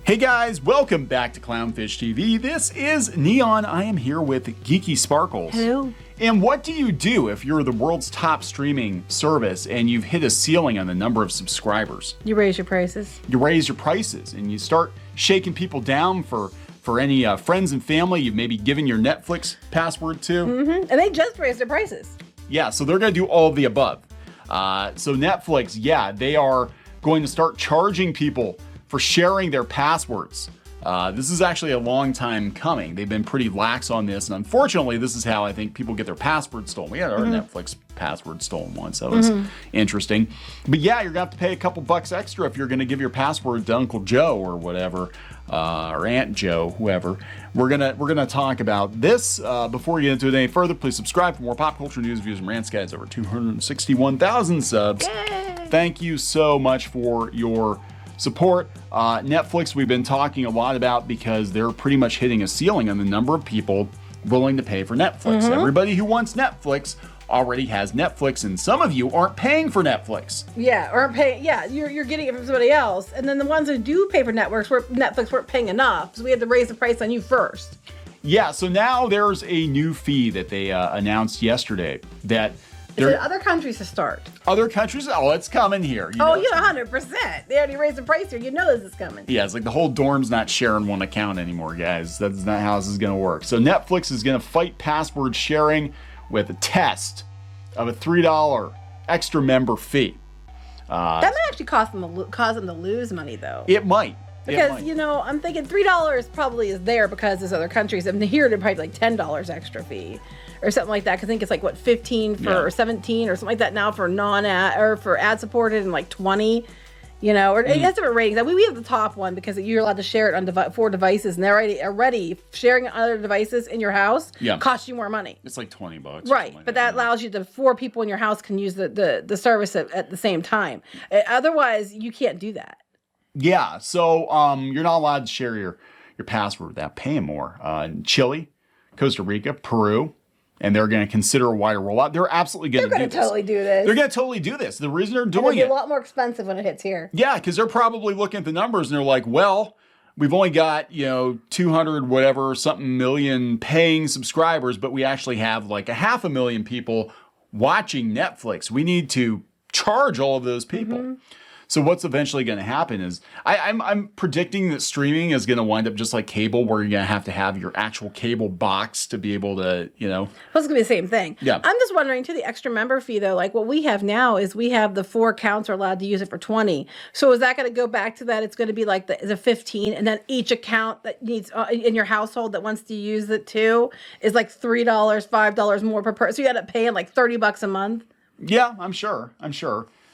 Hey guys, welcome back to Clownfish TV. This is Neon. I am here with Geeky Sparkles. Hello. And what do you do if you're the world's top streaming service and you've hit a ceiling on the number of subscribers? You raise your prices. You raise your prices and you start shaking people down for any friends and family you've maybe given your Netflix password to. Mm-hmm. And they just raised their prices. Yeah, so they're going to do all of the above. So Netflix, yeah, they are going to start charging people for sharing their passwords. This is actually a long time coming. They've been pretty lax on this, and unfortunately, this is how I think people get their passwords stolen. We had our Netflix password stolen once. That was interesting. But yeah, you're gonna have to pay a couple bucks extra if you're gonna give your password to Uncle Joe or whatever, or Aunt Joe, whoever. We're gonna talk about this. Before we get into it any further, please subscribe for more pop culture news, views, and rants, guys. Over 261,000 subs. Yay! Thank you so much for your support. Netflix, we've been talking a lot about because they're pretty much hitting a ceiling on the number of people willing to pay for Netflix. Everybody who wants Netflix already has Netflix, and some of you aren't paying for Netflix. Yeah, or paying. Yeah, you're getting it from somebody else, and then the ones who do pay for Netflix weren't paying enough, so we had to raise the price on you first. Yeah, so now there's a new fee that they announced yesterday that other countries to start. Other countries, oh, it's coming here. You 100%. They already raised the price here. You know this is coming. Yeah, it's like the whole dorm's not sharing one account anymore, guys. That's not how this is going to work. So Netflix is going to fight password sharing with a test of a $3 extra member fee. That might actually cause them to lose money, though. It might. Because, I'm thinking $3 probably is there because there's other countries. And here they're probably like $10 extra fee or something like that. Because I think it's like, what, 15 for or 17 or something like that now for non-ad or for ad supported and like 20, or it has different ratings. I mean, we have the top one because you're allowed to share it on 4 devices. And they're already sharing on other devices in your house costs you more money. It's like $20. Right. But that allows you 4 people in your house can use the service at the same time. Otherwise, you can't do that. Yeah, so you're not allowed to share your password without paying more. In Chile, Costa Rica, Peru, and they're going to consider a wider rollout. They're absolutely going to do this. They're going to totally do this. They're going to totally do this. The reason they're doing it'll be a lot more expensive when it hits here. Yeah, because they're probably looking at the numbers and they're like, well, we've only got 200 whatever something million paying subscribers, but we actually have like 500,000 people watching Netflix. We need to charge all of those people. So what's eventually going to happen is I'm predicting that streaming is going to wind up just like cable, where you're going to have your actual cable box to be able to, Well, it's going to be the same thing. Yeah. I'm just wondering, too, the extra member fee, though, like what we have now is we have the 4 accounts are allowed to use it for 20. So is that going to go back to that? It's going to be like the 15, and then each account that needs in your household that wants to use it, too, is like $3, $5 more per person. So you end up paying like $30 a month. Yeah, I'm sure.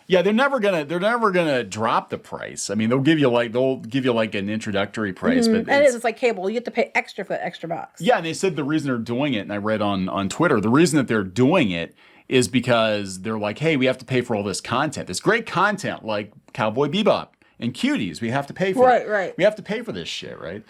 Yeah, they're never gonna drop the price. I mean, they'll give you like an introductory price, but it's like cable. You have to pay extra for that extra box. Yeah, and they said the reason they're doing it, and I read on Twitter, the reason that they're doing it is because they're like, hey, we have to pay for all this content, this great content like Cowboy Bebop and Cuties. We have to pay for it. Right. We have to pay for this shit, right?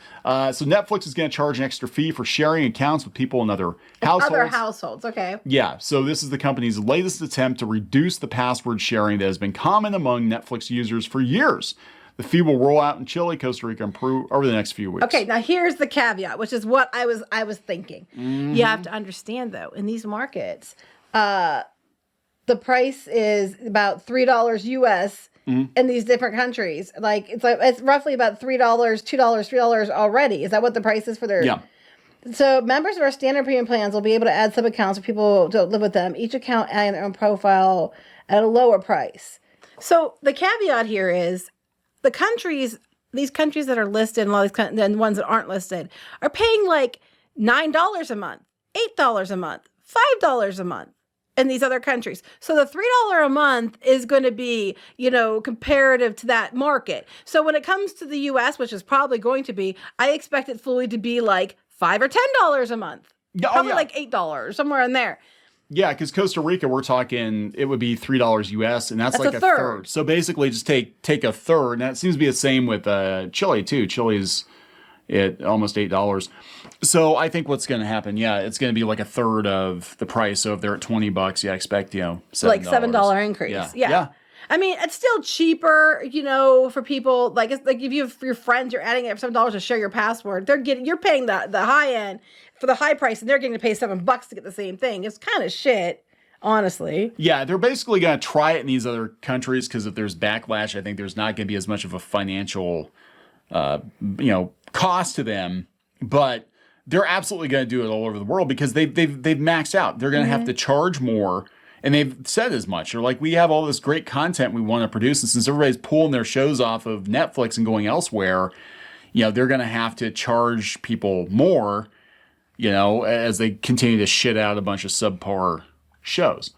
So Netflix is going to charge an extra fee for sharing accounts with people in other households. Other households, okay. Yeah, so this is the company's latest attempt to reduce the password sharing that has been common among Netflix users for years. The fee will roll out in Chile, Costa Rica, and Peru over the next few weeks. Okay, now here's the caveat, which is what I was thinking. You have to understand, though, in these markets, the price is about $3 US in these different countries. It's roughly about $3, $3 already. Is that what the price is for their? Yeah. So members of our standard premium plans will be able to add sub accounts for people to live with them. Each account adding their own profile at a lower price. So the caveat here is these countries that are listed and the ones that aren't listed are paying like $9 a month, $8 a month, $5 a month. In these other countries. So the $3 a month is going to be, comparative to that market. So when it comes to the US, which is probably going to be, I expect it fully to be like $5 or $10 a month. Probably like $8, somewhere in there. Yeah, because Costa Rica, we're talking, it would be $3 US, and that's like a third. So basically just take a third, and that seems to be the same with Chile too. Chile's at almost $8. So I think what's going to happen, it's going to be like a third of the price. So if they're at $20, I expect, $7. Like $7 increase. Yeah. I mean, it's still cheaper, for people. Like, it's like if you have your friends, you're adding it for $7 to share your password. You're paying the high end for the high price, and they're getting to pay $7 to get the same thing. It's kind of shit, honestly. Yeah, they're basically going to try it in these other countries because if there's backlash, I think there's not going to be as much of a financial, cost to them. But they're absolutely going to do it all over the world because they've maxed out. They're going to have to charge more. And they've said as much. They're like, we have all this great content we want to produce. And since everybody's pulling their shows off of Netflix and going elsewhere, they're going to have to charge people more, as they continue to shit out a bunch of subpar shows.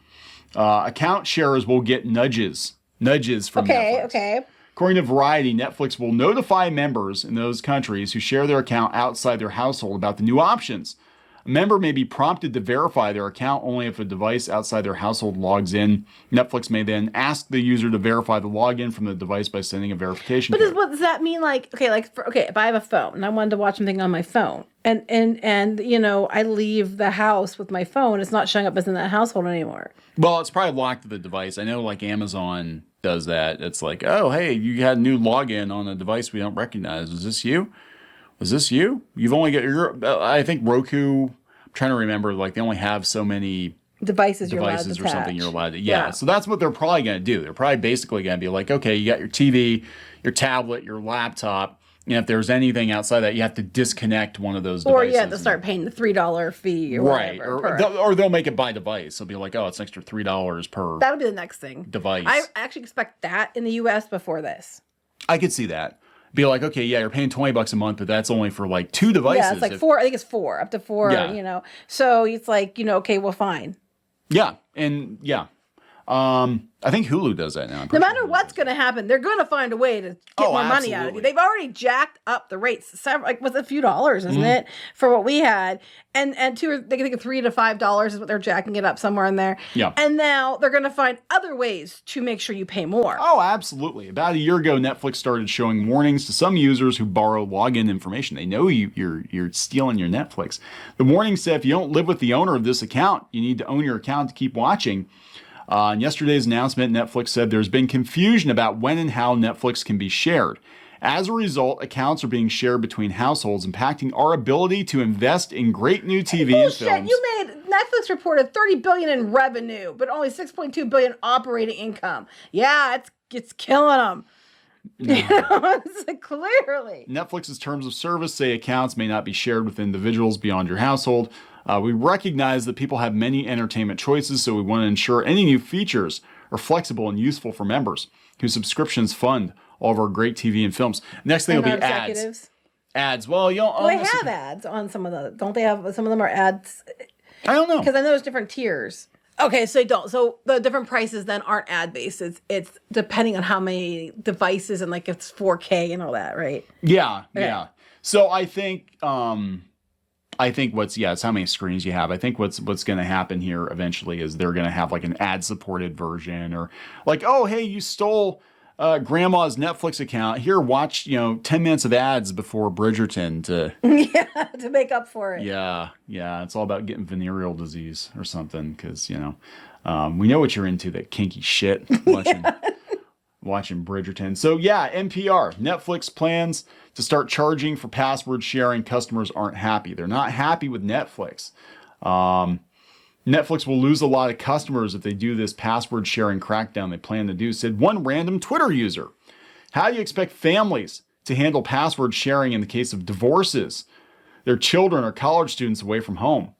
Account sharers will get nudges from Netflix. Okay. According to Variety, Netflix will notify members in those countries who share their account outside their household about the new options. A member may be prompted to verify their account only if a device outside their household logs in. Netflix may then ask the user to verify the login from the device by sending a verification code. What does that mean? If I have a phone and I wanted to watch something on my phone and I leave the house with my phone, it's not showing up as in that household anymore. Well, it's probably locked to the device. I know like Amazon does that. It's like, oh, hey, you had a new login on a device we don't recognize. Is this you? Was this you? You've only got I think Roku, I'm trying to remember, like they only have so many devices you're allowed to or something you're allowed to. Yeah. So that's what they're probably going to do. They're probably basically going to be like, okay, you got your TV, your tablet, your laptop. If there's anything outside that, you have to disconnect one of those devices. Or you have to start paying the $3 fee or whatever. Right. Or they'll make it by device. They'll be like, oh, it's an extra $3 per That'll be the next thing. Device. I actually expect that in the U.S. before this. I could see that. Be like, okay, yeah, you're paying $20 a month, but that's only for like 2 devices. Yeah, it's like 4. I think it's 4, up to 4, So it's like, okay, well, fine. Yeah, and yeah. I think Hulu does that now. No matter what's going to happen, they're going to find a way to get more money out of you. They've already jacked up the rates. Was it a few dollars, isn't it, for what we had? And they think $3 to $5 is what they're jacking it up somewhere in there. Yeah. And now they're going to find other ways to make sure you pay more. Oh, absolutely. About a year ago, Netflix started showing warnings to some users who borrow login information. They know you're stealing your Netflix. The warning said if you don't live with the owner of this account, you need to own your account to keep watching. In yesterday's announcement, Netflix said there's been confusion about when and how Netflix can be shared. As a result, accounts are being shared between households, impacting our ability to invest in great new TV and films. Netflix reported $30 billion in revenue, but only $6.2 billion operating income. Yeah, it's killing them. Clearly. Netflix's terms of service say accounts may not be shared with individuals beyond your household. We recognize that people have many entertainment choices, so we want to ensure any new features are flexible and useful for members whose subscriptions fund all of our great TV and films. Next thing will be ads. Ads. Well, they have ads on some of the. Don't they have some of them are ads? I don't know because I know there's different tiers. Okay, so they don't. So the different prices then aren't ad based. It's depending on how many devices and like it's 4K and all that, right? Yeah, okay. Yeah. So I think it's how many screens you have. I think what's going to happen here eventually is they're going to have like an ad-supported version or like, oh, hey, you stole grandma's Netflix account. Here, watch, 10 minutes of ads before Bridgerton to make up for it. Yeah. It's all about getting venereal disease or something because, we know what you're into, that kinky shit, watching Bridgerton. So yeah, NPR, Netflix plans to start charging for password sharing. Customers aren't happy. They're not happy with Netflix. Netflix will lose a lot of customers if they do this password sharing crackdown they plan to do, said one random Twitter user. How do you expect families to handle password sharing in the case of divorces? Their children are college students away from home.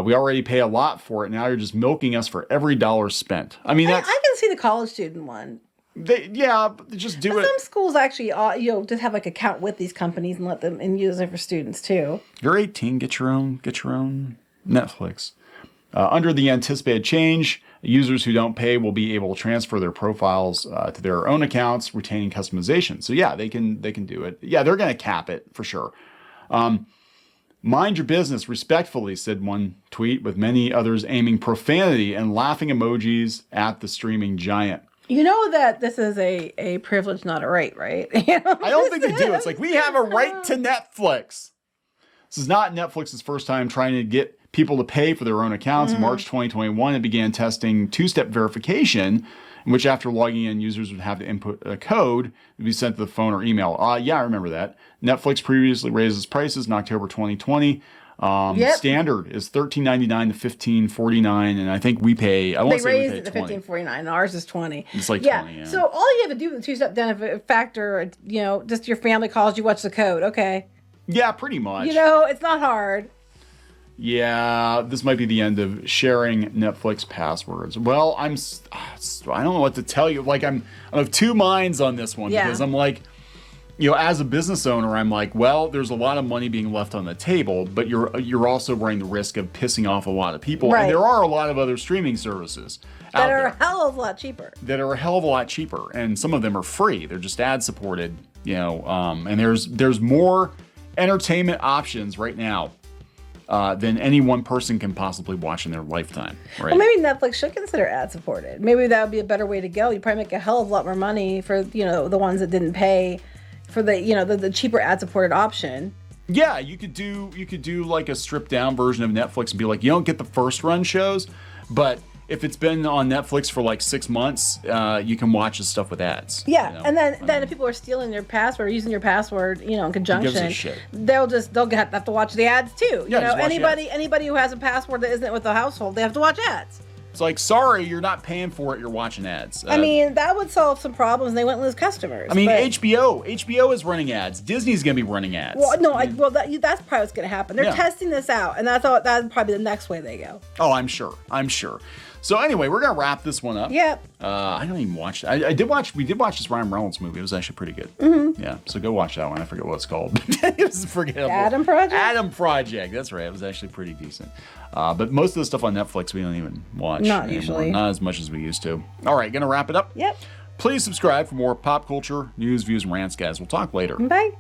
We already pay a lot for it. Now you're just milking us for every dollar spent. I mean, I can see the college student one. Just do it. Some schools actually, just have like account with these companies and let them and use it for students too. You're 18, get your own Netflix. Under the anticipated change, users who don't pay will be able to transfer their profiles to their own accounts, retaining customization. So yeah, they can do it. Yeah, they're going to cap it for sure. Mind your business respectfully, said one tweet, with many others aiming profanity and laughing emojis at the streaming giant. You know that this is a privilege, not a right, right? I don't think they do. It's like, we have a right to Netflix. This is not Netflix's first time trying to get people to pay for their own accounts. In March 2021, it began testing two-step verification in which after logging in, users would have to input a code to be sent to the phone or email. Yeah, I remember that. Netflix previously raised its prices in October 2020. Standard is $13.99 to $15.49, and I think we pay. I want to say raised it to $15.49. Ours is $20. It's like 20. Yeah. So all you have to do with the two-step benefit factor, just your family calls, you watch the code. Okay. Yeah, pretty much. It's not hard. Yeah, this might be the end of sharing Netflix passwords. Well, I don't know what to tell you. Like, I'm of two minds on this one because I'm like, as a business owner, I'm like, well, there's a lot of money being left on the table, but you're also running the risk of pissing off a lot of people. Right. And there are a lot of other streaming services that are a hell of a lot cheaper. And some of them are free. They're just ad supported, and there's more entertainment options right now than any one person can possibly watch in their lifetime. Right? Well, maybe Netflix should consider ad supported. Maybe that would be a better way to go. You probably make a hell of a lot more money for the ones that didn't pay for the cheaper ad supported option. Yeah, you could do like a stripped down version of Netflix and be like, you don't get the first run shows, but if it's been on Netflix for like 6 months, you can watch the stuff with ads. Yeah, and then if people are stealing your password or using your password, in conjunction, they'll have to watch the ads too. Yeah, anybody who has a password that isn't with the household, they have to watch ads. It's like, sorry, you're not paying for it. You're watching ads. That would solve some problems. And they wouldn't lose customers. HBO is running ads. Disney's going to be running ads. Well, no, that's probably what's going to happen. They're testing this out, and I thought that'd probably be the next way they go. Oh, I'm sure. So anyway, we're going to wrap this one up. Yep. I don't even watch. We did watch this Ryan Reynolds movie. It was actually pretty good. Mm-hmm. Yeah. So go watch that one. I forget what it's called. It was forgettable. Adam Project. Adam Project. That's right. It was actually pretty decent. But most of the stuff on Netflix we don't even watch. Not anymore. usually. Not as much as we used to. All right. Going to wrap it up. Yep. Please subscribe for more pop culture news, views, and rants, guys. We'll talk later. Bye.